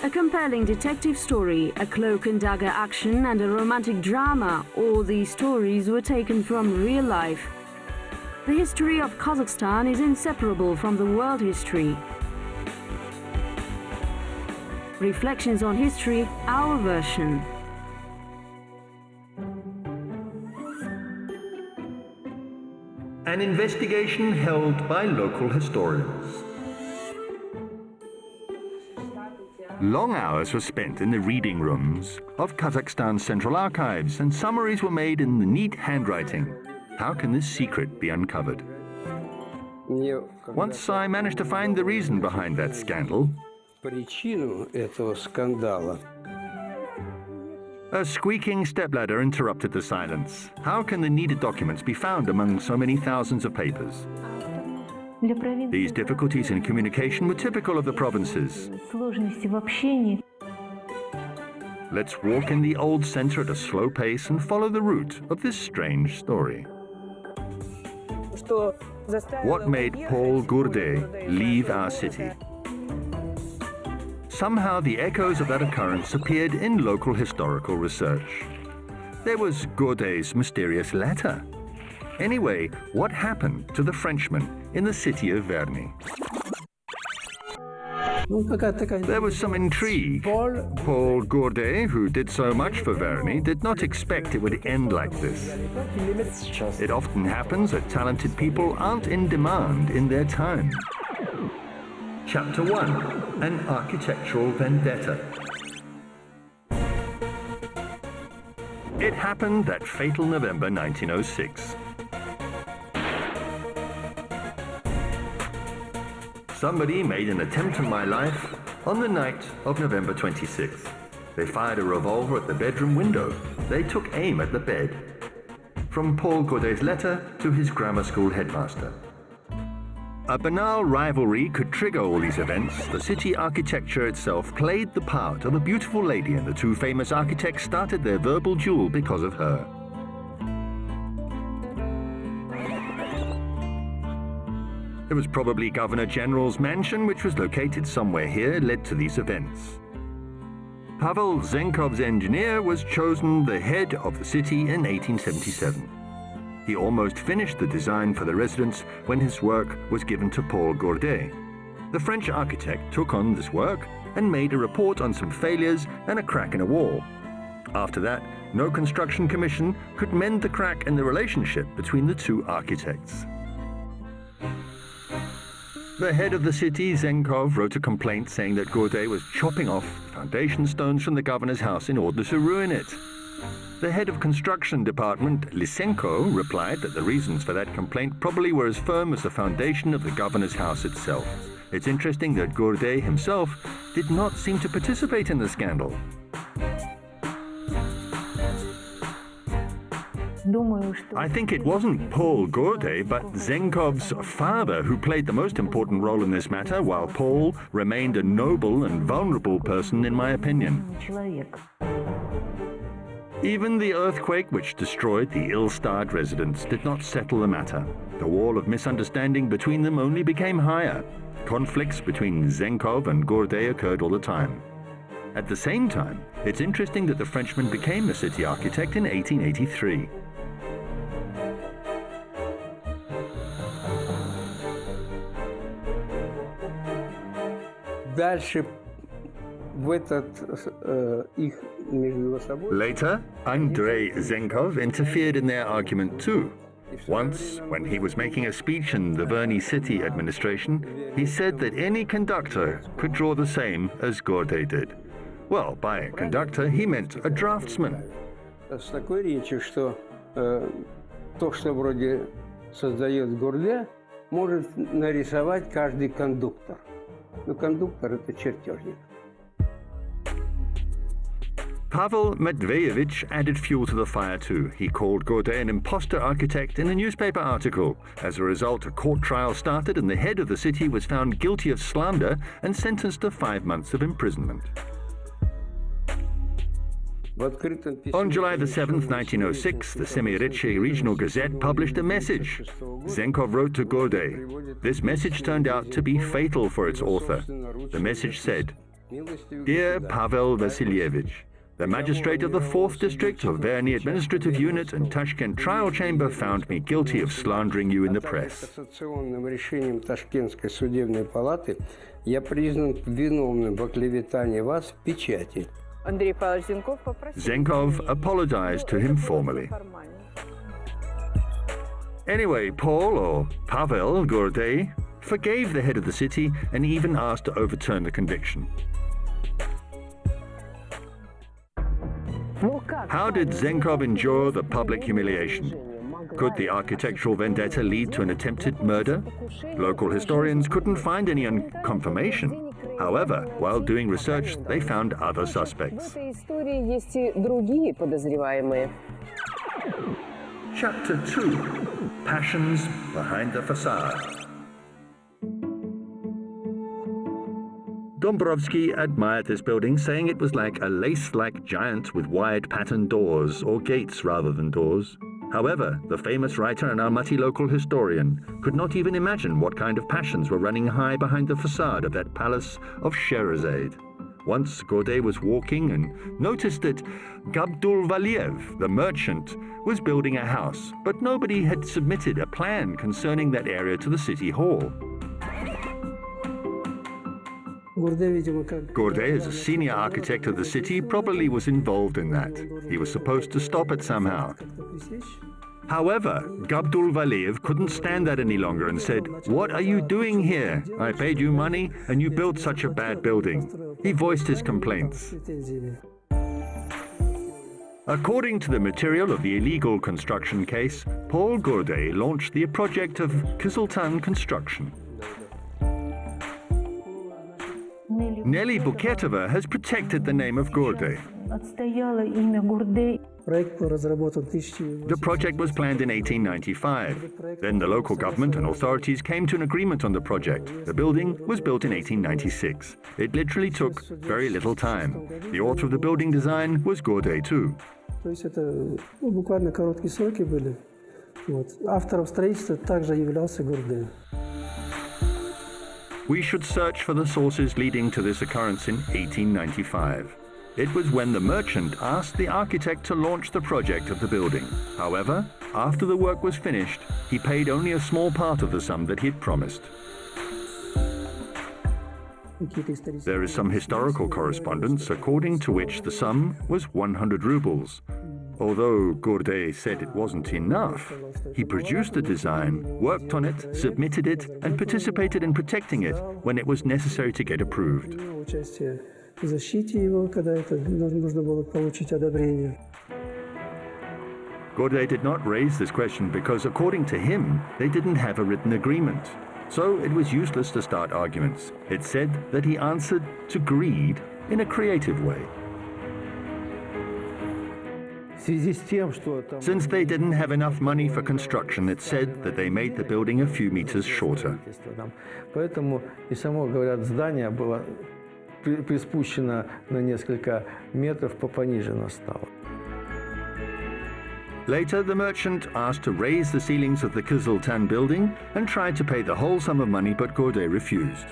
A compelling detective story, a cloak and dagger action, and a romantic drama, all these stories were taken from real life. The history of Kazakhstan is inseparable from the world history. Reflections on history, our version. An investigation held by local historians. Long hours were spent in the reading rooms of Kazakhstan's Central Archives, and summaries were made in the neat handwriting. How can this secret be uncovered? Once I managed to find the reason behind that scandal. A squeaking stepladder interrupted the silence. How can the needed documents be found among so many thousands of papers? These difficulties in communication were typical of the provinces. Let's walk in the old center at a slow pace and follow the route of this strange story. What made Paul Gurde leave our city? Somehow the echoes of that occurrence appeared in local historical research. There was Gurde's mysterious letter. Anyway, what happened to the Frenchman in the city of Verny? There was some intrigue. Paul Gurde, who did so much for Verny, did not expect it would end like this. It often happens that talented people aren't in demand in their time. Chapter 1. An Architectural Vendetta. It happened that fatal November 1906. Somebody made an attempt on my life on the night of November 26th. They fired a revolver at the bedroom window. They took aim at the bed. From Paul Gurde's letter to his grammar school headmaster. A banal rivalry could trigger all these events. The city architecture itself played the part of a beautiful lady, and the two famous architects started their verbal duel because of her. It was probably Governor General's mansion, which was located somewhere here, led to these events. Pavel Zenkov's engineer was chosen the head of the city in 1877. He almost finished the design for the residence when his work was given to Paul Gurde. The French architect took on this work and made a report on some failures and a crack in a wall. After that, no construction commission could mend the crack in the relationship between the two architects. The head of the city, Zenkov, wrote a complaint saying that Gurde was chopping off foundation stones from the governor's house in order to ruin it. The head of construction department, Lysenko, replied that the reasons for that complaint probably were as firm as the foundation of the governor's house itself. It's interesting that Gurde himself did not seem to participate in the scandal. I think it wasn't Paul Gurde, but Zenkov's father who played the most important role in this matter, while Paul remained a noble and vulnerable person, in my opinion. Even the earthquake which destroyed the ill-starred residence did not settle the matter. The wall of misunderstanding between them only became higher. Conflicts between Zenkov and Gurde occurred all the time. At the same time, it's interesting that the Frenchman became a city architect in 1883. Later, Andrei Zenkov interfered in their argument too. Once, when he was making a speech in the Verny city administration, he said that any conductor could draw the same as Gurde did. Well, by a conductor, he meant a draftsman. С такой речью, что то, что вроде создает Гурде, может нарисовать каждый кондуктор. Но кондуктор — это чертежник. Pavel Medvedevich added fuel to the fire too. He called Gurde an imposter architect in a newspaper article. As a result, a court trial started and the head of the city was found guilty of slander and sentenced to 5 months of imprisonment. On July 7, 1906, the Semirichi Regional Gazette published a message. Zenkov wrote to Gurde. This message turned out to be fatal for its author. The message said, Dear Pavel Vasilievich, the magistrate of the 4th District of Verny Administrative Unit and Tashkent Trial Chamber found me guilty of slandering you in the press. Кассационным решением Ташкентской судебной палаты я признан виновным в оклеветании вас в печати. Zenkov apologized to him formally. Anyway, Paul, or Pavel Gordey, forgave the head of the city and even asked to overturn the conviction. How did Zenkov endure the public humiliation? Could the architectural vendetta lead to an attempted murder? Local historians couldn't find any confirmation. However, while doing research, they found other suspects. Chapter 2: Passions Behind the Facade. Dombrovsky admired this building, saying it was like a lace-like giant with wide patterned doors, or gates rather than doors. However, the famous writer and Almaty local historian could not even imagine what kind of passions were running high behind the facade of that palace of Sherazade. Once Gordey was walking and noticed that Gabdul Valiev, the merchant, was building a house, but nobody had submitted a plan concerning that area to the city hall. Gordey, as a senior architect of the city, probably was involved in that. He was supposed to stop it somehow. However, Gabdul Valiev couldn't stand that any longer and said, "What are you doing here? I paid you money and you built such a bad building." He voiced his complaints. According to the material of the illegal construction case, Paul Gordey launched the project of Kiziltan Construction. Nelly Buketova has protected the name of Gordey. The project was planned in 1895. Then the local government and authorities came to an agreement on the project. The building was built in 1896. It literally took very little time. The author of the building design was Gordey too. We should search for the sources leading to this occurrence in 1895. It was when the merchant asked the architect to launch the project of the building. However, after the work was finished, he paid only a small part of the sum that he'd promised. There is some historical correspondence according to which the sum was 100 rubles. Although Gordey said it wasn't enough, he produced the design, worked on it, submitted it, and participated in protecting it when it was necessary to get approved. Gordey did not raise this question because, according to him, they didn't have a written agreement. So it was useless to start arguments. It said that he answered to greed in a creative way. Since they didn't have enough money for construction, it said that they made the building a few meters shorter. Поэтому и само, говорят, здание было приспущено на несколько метров, понижено стало. Later, the merchant asked to raise the ceilings of the Kiziltan building and tried to pay the whole sum of money, but Gordey refused.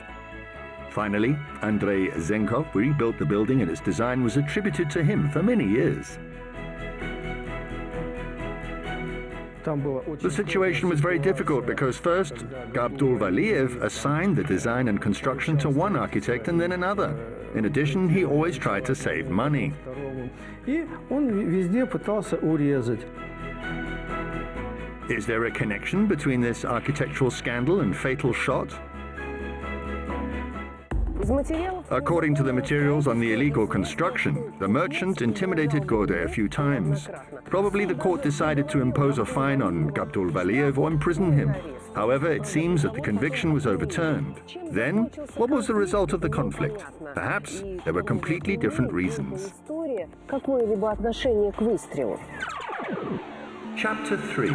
Finally, Andrei Zenkov rebuilt the building and its design was attributed to him for many years. The situation was very difficult because first, Gabdul Valiev assigned the design and construction to one architect and then another. In addition, he always tried to save money. Is there a connection between this architectural scandal and fatal shot? According to the materials on the illegal construction, the merchant intimidated Gordey a few times. Probably the court decided to impose a fine on Gabdul Valiev or imprison him. However, it seems that the conviction was overturned. Then, what was the result of the conflict? Perhaps there were completely different reasons. Chapter 3: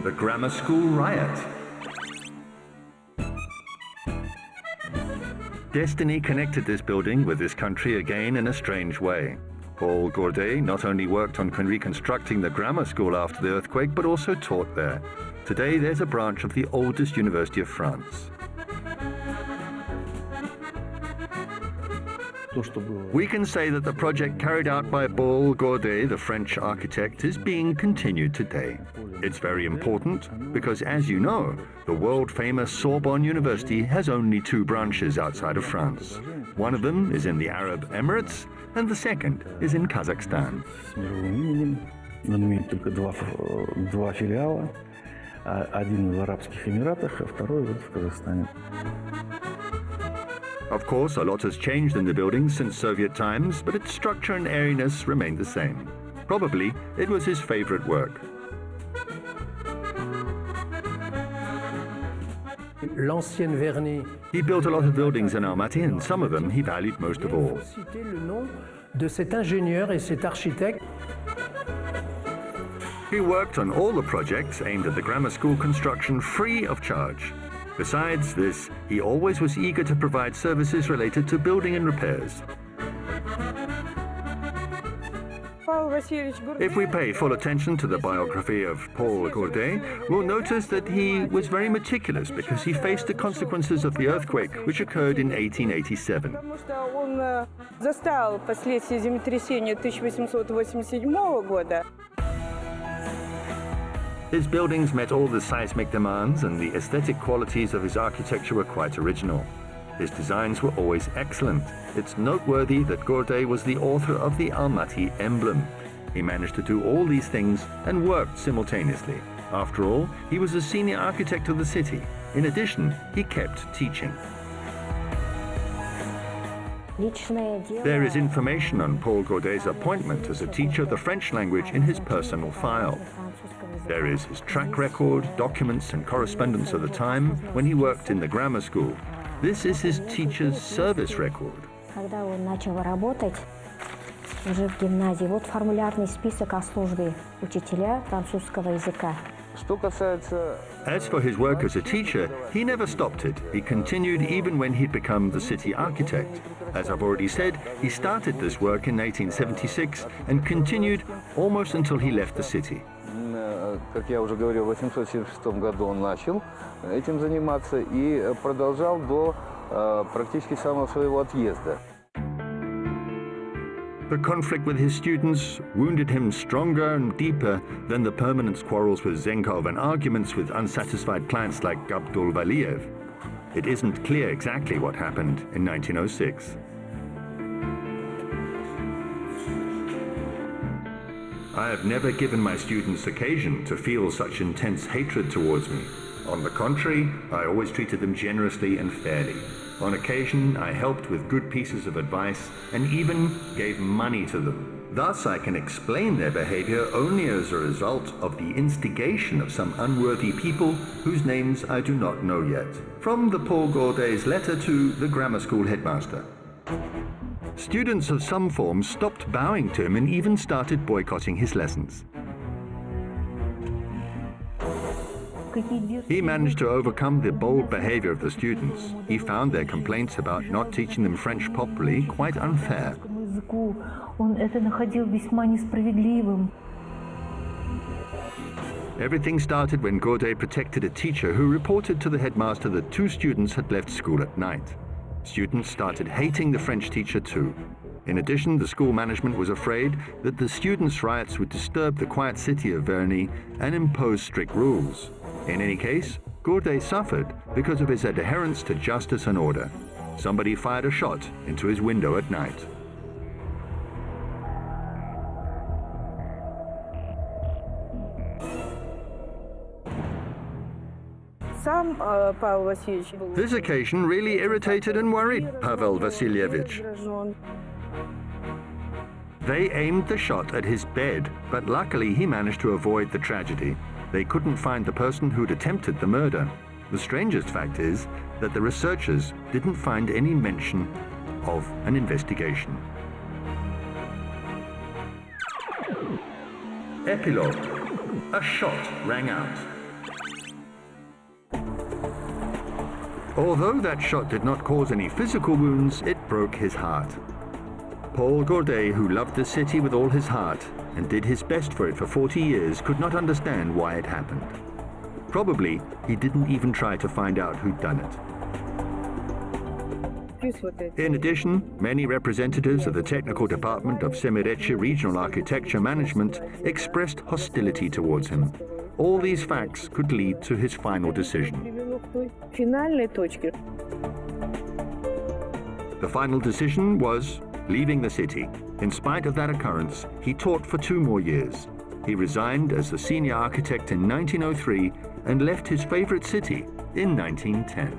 The Grammar School Riot. Destiny connected this building with this country again in a strange way. Paul Gordey not only worked on reconstructing the grammar school after the earthquake, but also taught there. Today, there's a branch of the oldest university of France. То, что было. We can say that the project carried out by Paul Gourdet, the French architect, is being continued today. It's very important because, as you know, the world-famous Sorbonne University has only 2 branches outside of France. One of them is in the Arab Emirates, and the second is in Kazakhstan. С мировым именем. Он имеет только два филиала. Один в Арабских Эмиратах, а второй вот в Казахстане. Of course, a lot has changed in the building since Soviet times, but its structure and airiness remained the same. Probably, it was his favorite work. L'ancienne Vernet. He built a lot of buildings in Almaty, and some of them he valued most of all. Citer le nom de cet ingénieur et cet architecte. He worked on all the projects aimed at the grammar school construction free of charge. Besides this, he always was eager to provide services related to building and repairs. If we pay full attention to the biography of Paul Gourdet, we'll notice that he was very meticulous because he faced the consequences of the earthquake which occurred in 1887. Потому что он застал последствия землетрясения 1887 года. His buildings met all the seismic demands, and the aesthetic qualities of his architecture were quite original. His designs were always excellent. It's noteworthy that Gourdet was the author of the Almaty emblem. He managed to do all these things and worked simultaneously. After all, he was a senior architect of the city. In addition, he kept teaching. There is information on Paul Gourdet's appointment as a teacher of the French language in his personal file. There is his track record, documents and correspondence of the time when he worked in the grammar school. This is his teacher's service record. Когда он начал работать уже в гимназии, вот формулярный список о службе учителя французского языка. As for his work as a teacher, he never stopped it. He continued even when he'd become the city architect. As I've already said, he started this work in 1876 and continued almost until he left the city. Как я уже говорил, в 1876 году он начал этим заниматься и продолжал до практически самого своего отъезда. The conflict with his students wounded him stronger and deeper than the permanent quarrels with Zenkov and arguments with unsatisfied clients like Abdul Valiev. It isn't clear exactly what happened in 1906. I have never given my students occasion to feel such intense hatred towards me. On the contrary, I always treated them generously and fairly. On occasion, I helped with good pieces of advice and even gave money to them. Thus, I can explain their behavior only as a result of the instigation of some unworthy people whose names I do not know yet. From the Paul Gourdet's letter to the grammar school headmaster. Students of some form stopped bowing to him and even started boycotting his lessons. He managed to overcome the bold behavior of the students. He found their complaints about not teaching them French properly quite unfair. Everything started when Gourdet protected a teacher who reported to the headmaster that 2 students had left school at night. Students started hating the French teacher too. In addition, the school management was afraid that the students' riots would disturb the quiet city of Verny and impose strict rules. In any case, Gourdet suffered because of his adherence to justice and order. Somebody fired a shot into his window at night. This occasion really irritated and worried Pavel Vassilievich. They aimed the shot at his bed, but luckily he managed to avoid the tragedy. They couldn't find the person who'd attempted the murder. The strangest fact is that the researchers didn't find any mention of an investigation. Epilogue. A shot rang out. Although that shot did not cause any physical wounds, it broke his heart. Paul Gourdet, who loved the city with all his heart and did his best for it for 40 years, could not understand why it happened. Probably he didn't even try to find out who'd done it. подписывать. In addition, many representatives of the technical department of Semirechye Regional Architecture Management expressed hostility towards him. All these facts could lead to his final decision. Привело к той финальной точке. The final decision was leaving the city. In spite of that occurrence, he taught for 2 more years. He resigned as the senior architect in 1903 and left his favorite city in 1910.